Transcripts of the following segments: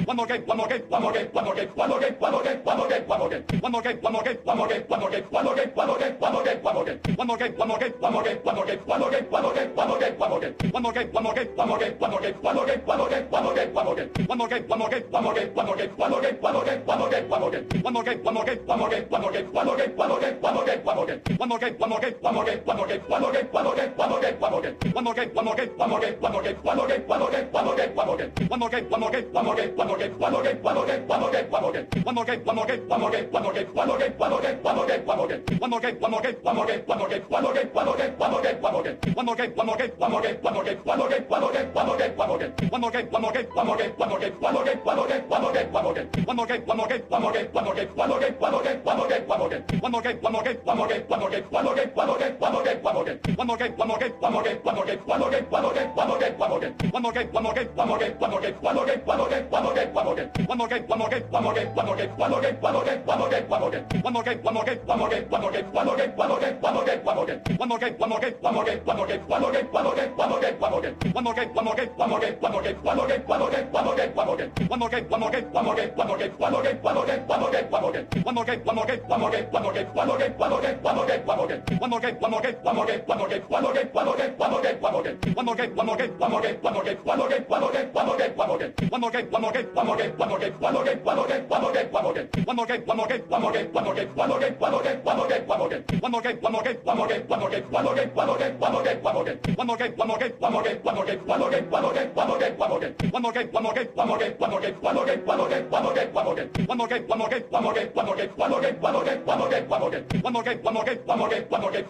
One more game, one more game, one more game, one more game, one more game, one more game, one more game, one more game. One more game, one more game, one more game, one more game, one more game, one more game, one more game, one more game. One more game, one more game, one more game, one more game, one more game, one more game, one more game, one more game. One more game, one more game, one more game, one more game, one more game, one more game, one more game, one more game. One more game, one more game, one more game, one more game, one more game, one more game, one more game, one more game. One more game, one more game, one more game, one more game, one more game, one more game, one more game, one more game. One more game, one more game, one more game, one more game, one more game, one more game, one more game, one more game. One more game, one more game, one more game, one more game, one more game, one more game, one more game, one more game. One more game, one more game, one more game, one more game, one more game, one more game, one more game, one more game. One more game, one more game, one more game, one more game, one more game, one more game, one more game, one more game. One more game, one more game, one more game, one more game, one more game, one more game, one more game, one more game. One more game, one more game, one more game, one more game, one more game, one more game, one more game, one more game. One more game, one more game, one more game, one more game, one more game, one more game, one more game, one more game. One more game, one more game, one more game, one more game, one more game, one more game, one more game, one more game. One more game, one more game, one more game, one more game, one more game, one more game, one more game, one more game. One more game, one more game, one more game, one more game, one more game, one more game, one more game, one more game. One more game, one more game, one more game, one more game, one more game, one more game, one more game, one more game. One more game, one more game, one more game, one more game, one more game, one more game, one more game, one more game. One more game, one more game, one more game, one more game, one more game, one more game, one more game, one more game. One more game, one more game, one more game, one more game, one more game, one more game, one more game, one more game. One more game, one more game, one more game, one more game, one more game, one more game, one more game, one more game. One more game, one more game, one more game, one more game, one more game, one more game, one more game, one more game. One more game, one more game, one more game, one more game, one more game, one more game, one more game, one more game. One more game, one more game, one more game, one more game, one more game, one more game, one more game, one more game. One more game, one more game, one more game, one more game, one more game, one more game, one more game, one more game. One more game, one more game, one more game, one more game, one more game, one more game, one more game, one more game. One more game, one more game, one more game, one more game, one more game, one more game, one more game, one more game. One more game, one more game, one more game, one more game, one more game, one more game, one more game, one more game. One more game, one more game, one more game, one more game, one more game, one more game, one more game, one more game. One more game, one more game, one more game, one more game, one more game, one more game, one more game, one more game. One more game, one more game, one more game, one more game, one more game, one more game, one more game, one more game. One more game, one more game, one more game, one more game, one more game, one more game, one more game, one more game. One more game, one more game, one more game, one more game, one more game, one more game, one more game, one more game. One more game, one more game, one more game, one more game,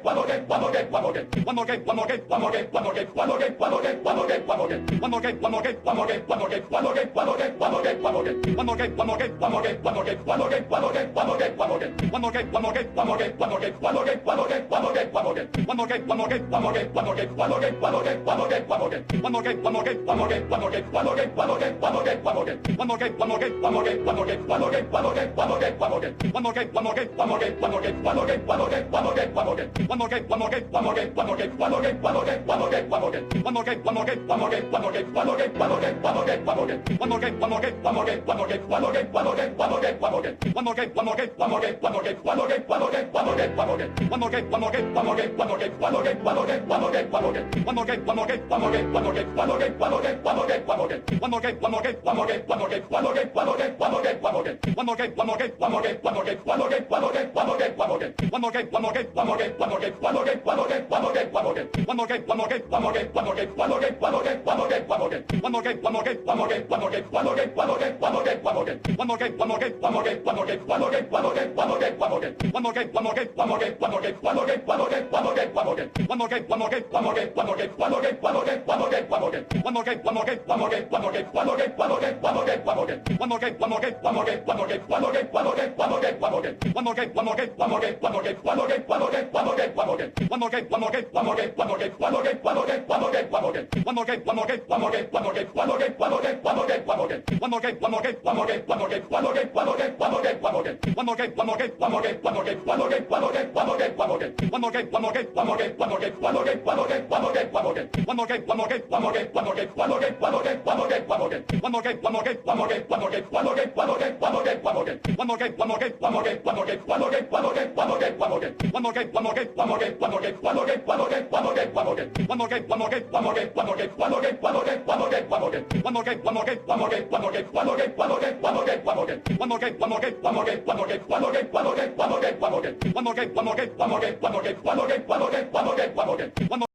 one more game, one more game, one more game, one more game. One more game, one more game, one more game, one more game, one more game, one more game, one more game, one more game. One more game, one more game, one more game, one more game, one more game, one more game, one more game, one more game. One more game, one more game, one more game, one more game, one more game, one more game, one more game, one more game. One more game, one more game, one more game, one more game, one more game, one more game, one more game, one more game. One more game, one more game, one more game, one more game, one more game, one more game, one more game, one more game. One more game, one more game, one more game, one more game, one more game, one more game, one more game, one more game. One more game, one more game, one more game, one more game, one more game, one more game, one more game, one more game. One more game, one more game, one more game, one more game, one more game, one more game, one more game, one more game. One more game, one more game, one more game, one more game, one more game, one more game, one more game, one more game. One more game, one more game, one more game, one more game, one more game, one more game, one more game, one more game. One more game, one more game, one more game, one more game, one more game, one more game, one more game, one more game. One more game, one more game, one more game, one more game, one more game, one more game, one more game, one more game. One more game, one more game, one more game, one more game, one more game, one more game, one more game, one more game. One more game, one more game, one more game, one more game, one more game, one more game, one more game, one more game. One more game, one more game, one more game, one more game, one more game, one more game, one more game, one more game. One more game, one more game, one more game, one more game, one more game, one more game, one more game, one more game. One more game, one more game, one more game, one more game, one more game, one more game, one more game, one more game. One more game, one more game, one more game, one more game, one more game, one more game, one more game, one more game. One more game, one more game, one more game, one more game, one more game, one more game, one more game, one more game. One more game, one more game, one more game, one more game, one more game, one more game, one more game, one more game. One more game, one more game, one more game, one more game, one more game, one more game, one more game, one more game. One more game, one more game, one more game, one more game, one more game, one more game, one more game, one more game. One more game, one more game, one more game, one more game, one more game, one more game, one more game, one more game. One more game, one more game, one more game, one more game, one more game, one more game, one more game, one more game. One more game, one more game, one more game, one more game, one more game, one more game, one more game, one more game. One more game, one more game, one more game, one more game, one more game, one more game, one more game, one more game. One more game, one more game, one more game, one more game, one more game, one more game, one more game, one more game. One more game, one more game, one more game, one more game, one more game, one more game, one more game, one more game. One more game, one more game, one more game, one more game, one more game, one more game, one more game, one more game. One more game, one more game, one more game, one more game, one more game, one more game, one more game, one more game. One more game, one more game, one more game, one more game, one more game, one more game, one more game, one more game. One more game, one more game, one more game, one more game, one more game, one more game, one more game, one more game. One more game, one more game, one more game, one more game, one more game, one more game, one more game, one more game. One more game, one more game, one more game, one more game, one more game, one more game, one more game, one more game. One more game, one more game, one more game, one more game, one more game, one more game, one more game, one more game. One more game, one more game, one more game, one more game, one more game, one more game, one more game, one more game. One more